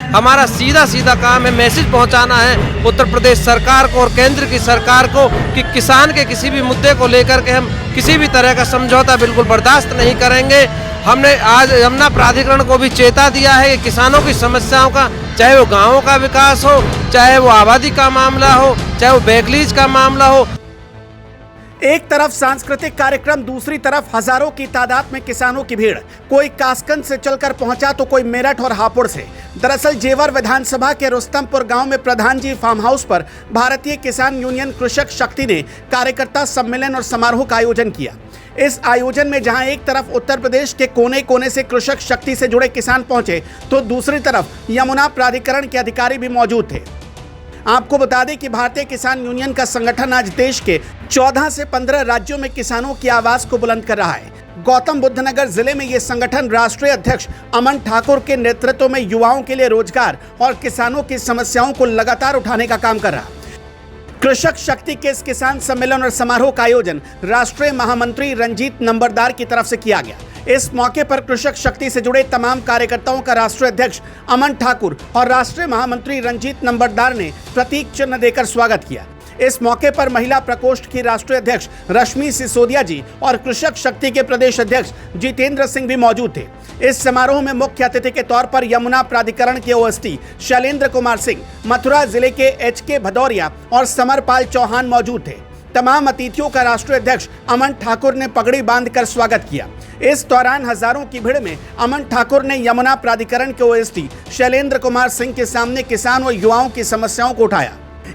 हमारा सीधा काम है, मैसेज पहुंचाना है उत्तर प्रदेश सरकार को और केंद्र की सरकार को कि किसान के किसी भी मुद्दे को लेकर के हम किसी भी तरह का समझौता बिल्कुल बर्दाश्त नहीं करेंगे। हमने आज यमुना प्राधिकरण को भी चेता दिया है कि किसानों की समस्याओं का, चाहे वो गाँवों का विकास हो, चाहे वो आबादी का मामला हो, चाहे वो बैकलीज का मामला हो। एक तरफ सांस्कृतिक कार्यक्रम, दूसरी तरफ हजारों की तादाद में किसानों की भीड़। कोई कासगंज से चलकर पहुंचा तो कोई मेरठ और हापुड़ से। दरअसल जेवर विधानसभा के रुस्तमपुर गांव में प्रधान जी फार्म हाउस पर भारतीय किसान यूनियन कृषक शक्ति ने कार्यकर्ता सम्मेलन और समारोह का आयोजन किया। इस आयोजन में जहां एक तरफ उत्तर प्रदेश के कोने कोने से कृषक शक्ति से जुड़े किसान पहुंचे, तो दूसरी तरफ यमुना प्राधिकरण के अधिकारी भी मौजूद थे। आपको बता दें कि भारतीय किसान यूनियन का संगठन आज देश के 14 से 15 राज्यों में किसानों की आवाज को बुलंद कर रहा है। गौतम बुद्ध नगर जिले में यह संगठन राष्ट्रीय अध्यक्ष अमन ठाकुर के नेतृत्व में युवाओं के लिए रोजगार और किसानों की समस्याओं को लगातार उठाने का काम कर रहा है। कृषक शक्ति के इस किसान सम्मेलन और समारोह का आयोजन राष्ट्रीय महामंत्री रंजीत नंबरदार की तरफ से किया गया। इस मौके पर कृषक शक्ति से जुड़े तमाम कार्यकर्ताओं का राष्ट्रीय अध्यक्ष अमन ठाकुर और राष्ट्रीय महामंत्री रंजीत नंबरदार ने प्रतीक चिन्ह देकर स्वागत किया। इस मौके पर महिला प्रकोष्ठ की राष्ट्रीय अध्यक्ष रश्मि सिसोदिया जी और कृषक शक्ति के प्रदेश अध्यक्ष जितेंद्र सिंह भी मौजूद थे। इस समारोह में मुख्य अतिथि के तौर पर यमुना प्राधिकरण के ओएसडी शैलेंद्र कुमार सिंह, मथुरा जिले के एचके भदौरिया और समरपाल चौहान मौजूद थे। तमाम अतिथियों का राष्ट्रीय अध्यक्ष अमन ठाकुर ने पगड़ी बांधकर स्वागत किया। इस दौरान हजारों की भीड़ में अमन ठाकुर ने यमुना प्राधिकरण के ओएसडी शैलेंद्र कुमार सिंह के सामने किसान व युवाओं की समस्याओं को उठाया।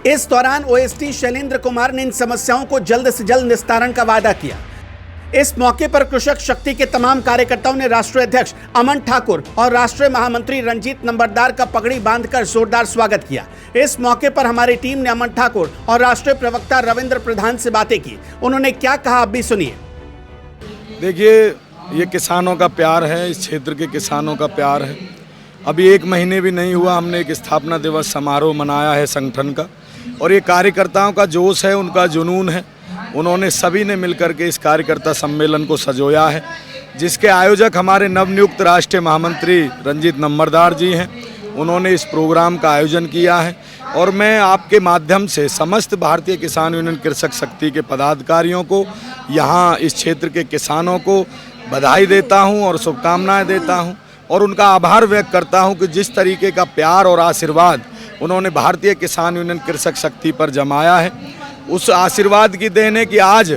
इस दौरान ओएसडी शैलेंद्र कुमार ने इन समस्याओं को जल्द से जल्द निस्तारण का वादा किया। इस मौके पर कृषक शक्ति के तमाम कार्यकर्ताओं ने राष्ट्रीय अध्यक्ष अमन ठाकुर और राष्ट्रीय महामंत्री रंजीत नंबरदार का पगड़ी बांधकर जोरदार स्वागत किया। इस मौके पर हमारी टीम ने अमन ठाकुर और राष्ट्रीय प्रवक्ता रविंद्र प्रधान से बातें की। उन्होंने क्या कहा, आप भी सुनिए। देखिए, ये किसानों का प्यार है, इस क्षेत्र के किसानों का प्यार है। अभी 1 महीने भी नहीं हुआ, हमने एक स्थापना दिवस समारोह मनाया है संगठन का, और ये कार्यकर्ताओं का जोश है, उनका जुनून है। उन्होंने सभी ने मिलकर के इस कार्यकर्ता सम्मेलन को सजोया है, जिसके आयोजक हमारे नवनियुक्त राष्ट्रीय महामंत्री रंजीत नंबरदार जी हैं। उन्होंने इस प्रोग्राम का आयोजन किया है और मैं आपके माध्यम से समस्त भारतीय किसान यूनियन कृषक शक्ति के पदाधिकारियों को, यहाँ इस क्षेत्र के किसानों को बधाई देता हूँ और शुभकामनाएं देता हूँ और उनका आभार व्यक्त करता हूँ कि जिस तरीके का प्यार और आशीर्वाद उन्होंने भारतीय किसान यूनियन कृषक शक्ति पर जमाया है, उस आशीर्वाद की देन है कि आज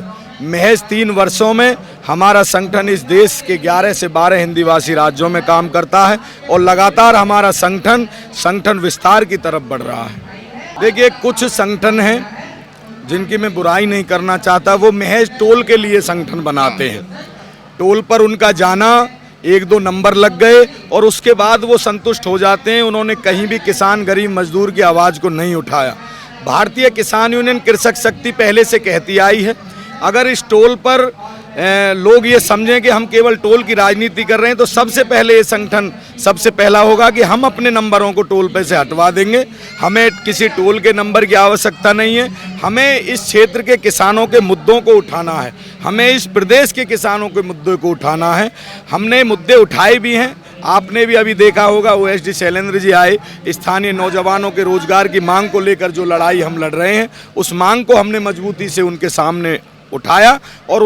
महज 3 वर्षों में हमारा संगठन इस देश के 11 से 12 हिंदी भाषी राज्यों में काम करता है और लगातार हमारा संगठन विस्तार की तरफ बढ़ रहा है। देखिए, कुछ संगठन हैं जिनकी मैं बुराई नहीं करना चाहता, वो महज टोल के लिए संगठन बनाते हैं। टोल पर उनका जाना, 1-2 नंबर लग गए और उसके बाद वो संतुष्ट हो जाते हैं। उन्होंने कहीं भी किसान, गरीब, मजदूर की आवाज़ को नहीं उठाया। भारतीय किसान यूनियन कृषक शक्ति पहले से कहती आई है, अगर इस टोल पर लोग ये समझें कि हम केवल टोल की राजनीति कर रहे हैं, तो सबसे पहले ये संगठन सबसे पहला होगा कि हम अपने नंबरों को टोल पे से हटवा देंगे। हमें किसी टोल के नंबर की आवश्यकता नहीं है। हमें इस क्षेत्र के किसानों के मुद्दों को उठाना है, हमें इस प्रदेश के किसानों के मुद्दों को उठाना है। हमने मुद्दे उठाए भी हैं। आपने भी अभी देखा होगा, ओएसडी शैलेंद्र जी आए, स्थानीय नौजवानों के रोजगार की मांग को लेकर जो लड़ाई हम लड़ रहे हैं, उस मांग को हमने मजबूती से उनके सामने उठाया और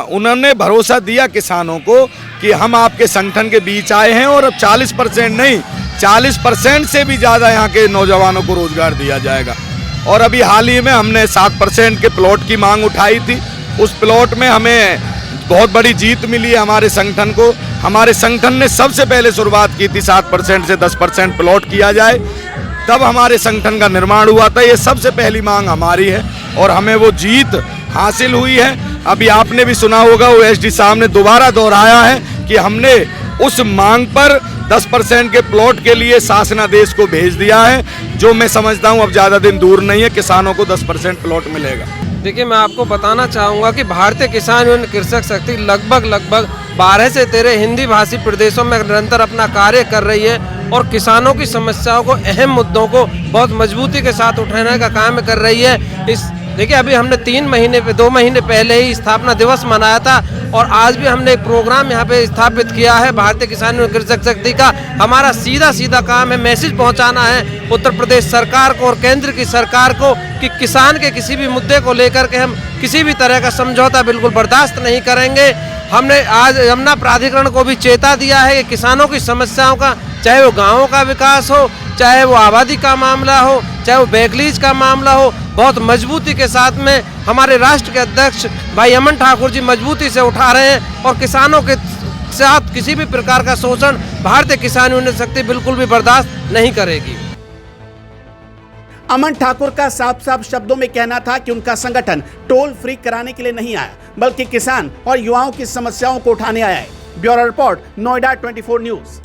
उन्होंने भरोसा दिया किसानों को कि हम आपके संगठन के बीच आए हैं और अब 40% नहीं, 40% से भी ज़्यादा यहाँ के नौजवानों को रोजगार दिया जाएगा। और अभी हाल ही में हमने 7% के प्लॉट की मांग उठाई थी। उस प्लॉट में हमें बहुत बड़ी जीत मिली है हमारे संगठन को। हमारे संगठन ने सबसे पहले शुरुआत की थी 7% से 10% प्लॉट किया जाए, तब हमारे संगठन का निर्माण हुआ था। ये सबसे पहली मांग हमारी है और हमें वो जीत हासिल हुई है। अभी आपने भी सुना होगा, ओएसडी साहब ने दोबारा दोहराया है कि हमने उस मांग पर 10% के प्लॉट के लिए शासनादेश को भेज दिया है, जो मैं समझता हूँ अब ज़्यादा दिन दूर नहीं है, किसानों को 10% प्लॉट मिलेगा। देखिए, मैं आपको बताना चाहूँगा कि भारतीय किसान यूनियन कृषक शक्ति लगभग 12 से 13 हिंदी भाषी प्रदेशों में निरंतर अपना कार्य कर रही है और किसानों की समस्याओं को, अहम मुद्दों को बहुत मजबूती के साथ उठाने का काम कर रही है। इस देखिए अभी हमने 2 महीने पहले ही स्थापना दिवस मनाया था और आज भी हमने एक प्रोग्राम यहाँ पे स्थापित किया है भारतीय किसान एवं कृषक शक्ति का। हमारा सीधा काम है, मैसेज पहुँचाना है उत्तर प्रदेश सरकार को और केंद्र की सरकार को कि किसान के किसी भी मुद्दे को लेकर के हम किसी भी तरह का समझौता बिल्कुल बर्दाश्त नहीं करेंगे। हमने आज यमुना प्राधिकरण को भी चेता दिया है कि किसानों की समस्याओं का, चाहे वो गाँवों का विकास हो, चाहे वो आबादी का मामला हो, चाहे वो बैकलीज का मामला हो, बहुत मजबूती के साथ में हमारे राष्ट्र के अध्यक्ष भाई अमन ठाकुर जी मजबूती से उठा रहे हैं और किसानों के साथ किसी भी प्रकार का शोषण भारतीय किसान यूनियन शक्ति बिल्कुल भी बर्दाश्त नहीं करेगी। अमन ठाकुर का साफ शब्दों में कहना था कि उनका संगठन टोल फ्री कराने के लिए नहीं आया, बल्कि किसान और युवाओं की समस्याओं को उठाने आया है। Bureau report, Noida 24 news.